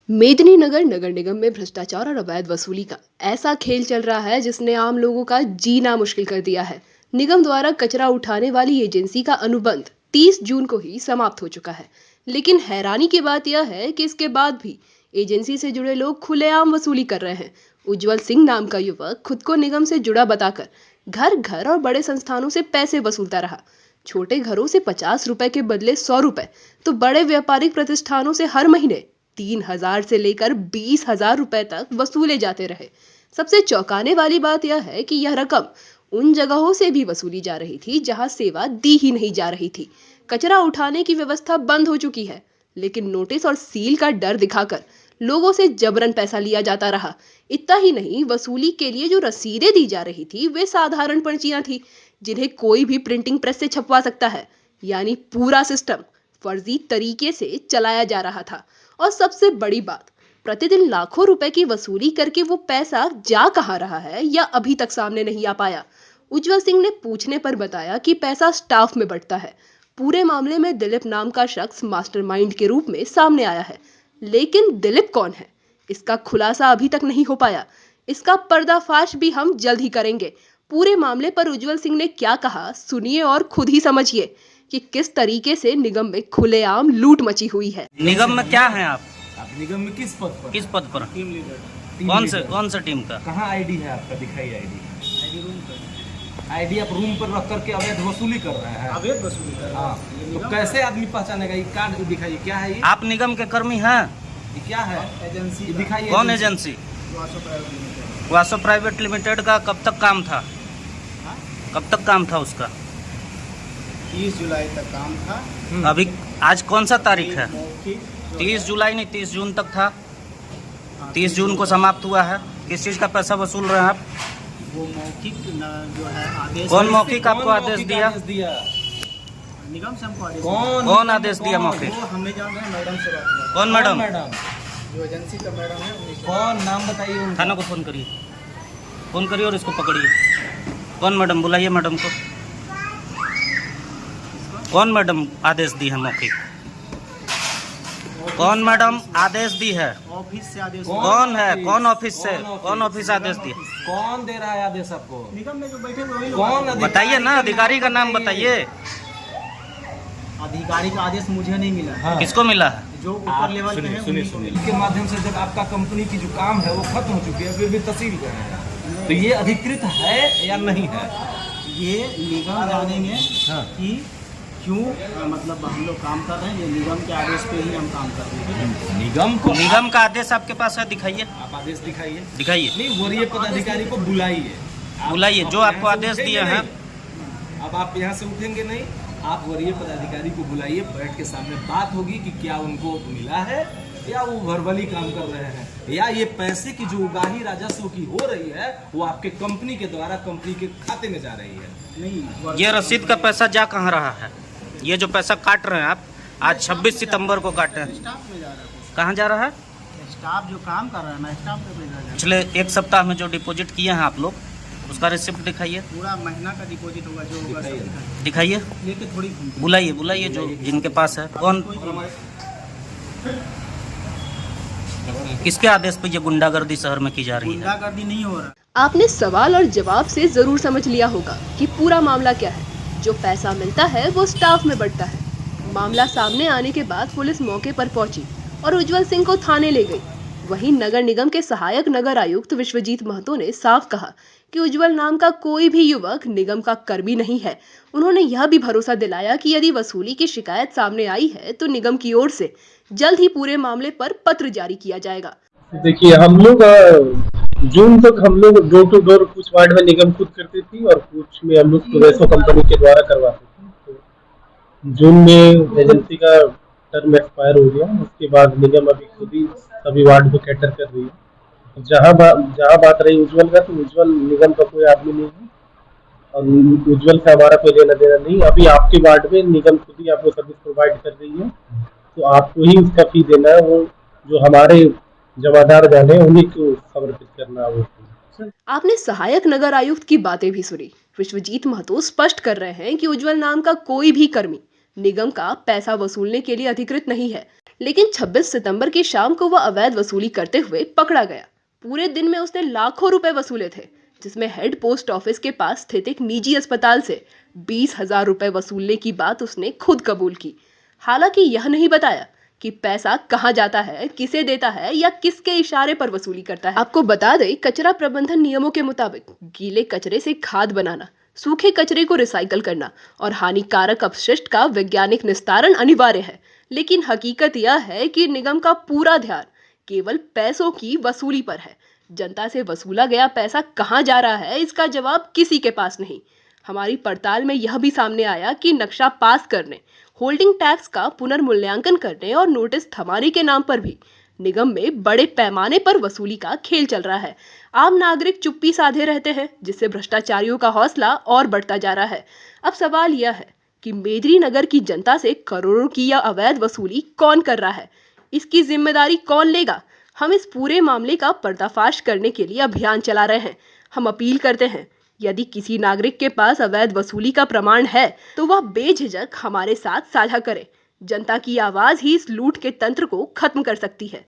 मेदिनीनगर नगर निगम में भ्रष्टाचार और अवैध वसूली का ऐसा खेल चल रहा है जिसने आम लोगों का जीना मुश्किल कर दिया है। निगम द्वारा कचरा उठाने वाली एजेंसी का अनुबंध 30 जून को ही समाप्त हो चुका है। लेकिन हैरानी की बात यह है कि इसके बाद भी एजेंसी से जुड़े लोग खुलेआम वसूली कर रहे हैं। उज्जवल सिंह नाम का युवक खुद को निगम से जुड़ा बताकर घर घर और बड़े संस्थानों से पैसे वसूलता रहा। छोटे घरों से 50 रुपए के बदले 100 रुपए, तो बड़े व्यापारिक प्रतिष्ठानों से हर महीने 3,000 से लेकर 20,000 रुपए तक वसूले जाते रहे। सबसे चौंकाने वाली बात यह है कि यह रकम उन जगहों से भी वसूली जा रही थी जहां सेवा दी ही नहीं जा रही थी। कचरा उठाने की व्यवस्था बंद हो चुकी है, लेकिन नोटिस और सील का डर दिखाकर लोगों से जबरन पैसा लिया जाता रहा। इतना ही नहीं, वसूली के लिए जो रसीदें दी जा रही थी वे साधारण पर्चियां थी जिन्हें कोई भी प्रिंटिंग प्रेस से छपवा सकता है। यानी पूरा सिस्टम फर्जी तरीके से चलाया जा रहा था। और सबसे बड़ी बात, प्रतिदिन लाखों रुपए की वसूली करके वो पैसा जा कहां रहा है या अभी तक सामने नहीं आ पाया। उज्जवल सिंह ने पूछने पर बताया कि पैसा स्टाफ में बंटता है। पूरे मामले में दिलीप नाम का शख्स मास्टरमाइंड के रूप में सामने आया है, लेकिन दिलीप कौन है, इसका खुलासा अभी तक नहीं हो पाया। इसका पर्दाफाश भी हम जल्द ही करेंगे। पूरे मामले पर उज्जवल सिंह ने क्या कहा, सुनिए और खुद ही समझिए कि किस तरीके से निगम में खुलेआम लूट मची हुई है। निगम में क्या है आप निगम में किस पद पर? किस पद पर? Team leader. कौन सा टीम का? कहाँ आईडी है आपका? दिखाइए आईडी। रूम पर आईडी आप रूम पर रख करके अवैध वसूली कर रहे हैं। अवैध वसूली कर रहे हैं। तो कैसे आदमी पहचानेगा? ये कार्ड दिखाइए, क्या है ये? आप निगम के कर्मी हैं? ये क्या है? एजेंसी दिखाइए। कौन एजेंसी? वासो प्राइवेट लिमिटेड का कब तक काम था? कब तक काम था उसका? 30 जुलाई तक काम था। अभी आज कौन सा तारीख है? 30 जुलाई नहीं, 30 जून तक था। 30 जून को समाप्त हुआ है। किस चीज का पैसा वसूल रहे हैं आप? वो मौखिक जो है आदेश। कौन मौखिक आपको आदेश दिया? निगम से हमको आदेश। कौन आदेश दिया मौखिक? वो हमें जान रहे हैं, मैडम से बात हुआ। कौन मैडम? जो एजेंसी का मैडम है उन्हीं से। कौन? नाम बताइए उनका। थाना को फोन करिए, फोन करिए और इसको पकड़िए। कौन मैडम? बुलाइए मैडम को। कौन मैडम आदेश दी है मौखिक? कौन मैडम आदेश दी है? ऑफिस से आदेश। कौन है? कौन ऑफिस से? कौन ऑफिस आदेश दिया? कौन दे रहा है आदेश आपको? निगम में जो बैठे हुए वही लोग। कौन अधिकारी? बताइए ना, अधिकारी का नाम बताइए। अधिकारी का आदेश मुझे नहीं मिला। हाँ। किसको मिला है? जो ऊपर लेवल पे है सुनिए उन्हीं को सुनिए, मिला। इसके माध्यम से जब आपका कंपनी की जो काम है वो खत्म हो चुकी है, फिर भी तहसील कर रहे हैं, तो ये अधिकृत है या नहीं है? ये निगम जानेंगे हाँ। कि क्यों मतलब हम लोग काम कर रहे हैं। ये निगम के आदेश पे ही हम काम कर रहे हैं। निगम का आदेश आपके पास है? दिखाइए, आप आदेश दिखाइए। दिखाइए, नहीं, वरीय पदाधिकारी को बुलाइए। बुलाइए जो आपको आदेश दिए हैं। अब आप यहाँ से उठेंगे नहीं, आप वरीय पदाधिकारी को बुलाइए, बैठ के सामने बात होगी कि क्या उनको मिला है या वो वर्बली काम कर रहे हैं, या ये पैसे की जो उगाही राजस्व की हो रही है वो आपके कंपनी के द्वारा कंपनी के खाते में जा रही है। नहीं, ये रसीद का पैसा जा कहाँ रहा है? ये जो पैसा काट रहे हैं आप, आज 26 सितंबर को काटे हैं, स्टाफ में जा रहा है। कहाँ जा रहा है? स्टाफ जो काम कर रहा है ना, स्टाफ पे भेजा जाए। पिछले एक सप्ताह में जो डिपॉजिट किए हैं आप लोग, उसका रिसिप्ट दिखाइए, पूरा महीना का डिपॉजिट होगा जो होगा सब दिखाएं। दिखाइए, लेके थोड़ी घूमते हैं। बुलाइए, बुलाइए जो जिनके पास है। कौन? किसके आदेश पे ये गुंडागर्दी शहर में की जा रही है? गुंडागर्दी नहीं हो रहा। आपने सवाल और जवाब से जरूर समझ लिया होगा कि पूरा मामला क्या है। जो पैसा मिलता है वो स्टाफ में बढ़ता है। मामला सामने आने के बाद पुलिस मौके पर पहुंची और उज्जवल सिंह को थाने ले गई। वहीं नगर निगम के सहायक नगर आयुक्त विश्वजीत महतो ने साफ कहा कि उज्जवल नाम का कोई भी युवक निगम का कर्मी नहीं है। उन्होंने यह भी भरोसा दिलाया कि यदि वसूली की शिकायत सामने आई है तो निगम की ओर से जल्द ही पूरे मामले पर पत्र जारी किया जाएगा। देखिए, हम लोग जून तक हम लोग डोर टू डोर कुछ वार्ड में निगम खुद करती थी और कुछ में हम लोग प्रोग्रेसो कंपनी के द्वारा करवाते थे। तो जून में एजेंसी का टर्म एक्सपायर हो गया, उसके बाद निगम अभी खुद ही सभी वार्ड को कैटर कर रही है। जहाँ बात रही उज्जवल का, तो उज्जवल निगम का कोई आदमी नहीं है और उज्जवल से हमारा कोई लेना देना नहीं। अभी आपके वार्ड में निगम खुद ही आपको सर्विस प्रोवाइड कर रही है, तो आपको ही उसका फी देना है। वो जो हमारे जमादार जाने उन्हीं को समर्पित करना वो। आपने सहायक नगर आयुक्त की बातें भी सुनी। विश्वजीत महतो स्पष्ट कर रहे हैं कि उज्जवल नाम का कोई भी कर्मी निगम का पैसा वसूलने के लिए अधिकृत नहीं है। लेकिन 26 सितंबर की शाम को वह अवैध वसूली करते हुए पकड़ा गया। पूरे दिन में उसने लाखों रुपए वसूले थे, जिसमें हेड पोस्ट ऑफिस के पास स्थित एक निजी अस्पताल से 20,000 रुपए वसूलने की बात उसने खुद कबूल की। हालांकि यह नहीं बताया कि पैसा कहां जाता है, किसे देता है या किसके इशारे पर वसूली करता है। आपको बता दें, कचरा प्रबंधन नियमों के मुताबिक गीले कचरे से खाद बनाना, सूखे कचरे को रिसाइकल करना और हानिकारक अपशिष्ट का वैज्ञानिक निस्तारण अनिवार्य है। लेकिन हकीकत यह है कि निगम का पूरा ध्यान केवल पैसों की वसूली पर है। जनता से वसूला गया पैसा कहां जा रहा है, इसका जवाब किसी के पास नहीं। हमारी पड़ताल में यह भी सामने आया कि नक्शा पास करने, होल्डिंग टैक्स का पुनर्मूल्यांकन करने और नोटिस थमाने के नाम पर भी निगम में बड़े पैमाने पर वसूली का खेल चल रहा है। आम नागरिक चुप्पी साधे रहते हैं, जिससे भ्रष्टाचारियों का हौसला और बढ़ता जा रहा है। अब सवाल यह है कि मेदिनीनगर की जनता से करोड़ों की यह अवैध वसूली कौन कर रहा है, इसकी जिम्मेदारी कौन लेगा? हम इस पूरे मामले का पर्दाफाश करने के लिए अभियान चला रहे हैं। हम अपील करते हैं, यदि किसी नागरिक के पास अवैध वसूली का प्रमाण है तो वह बेझिझक हमारे साथ साझा करे। जनता की आवाज ही इस लूट के तंत्र को खत्म कर सकती है।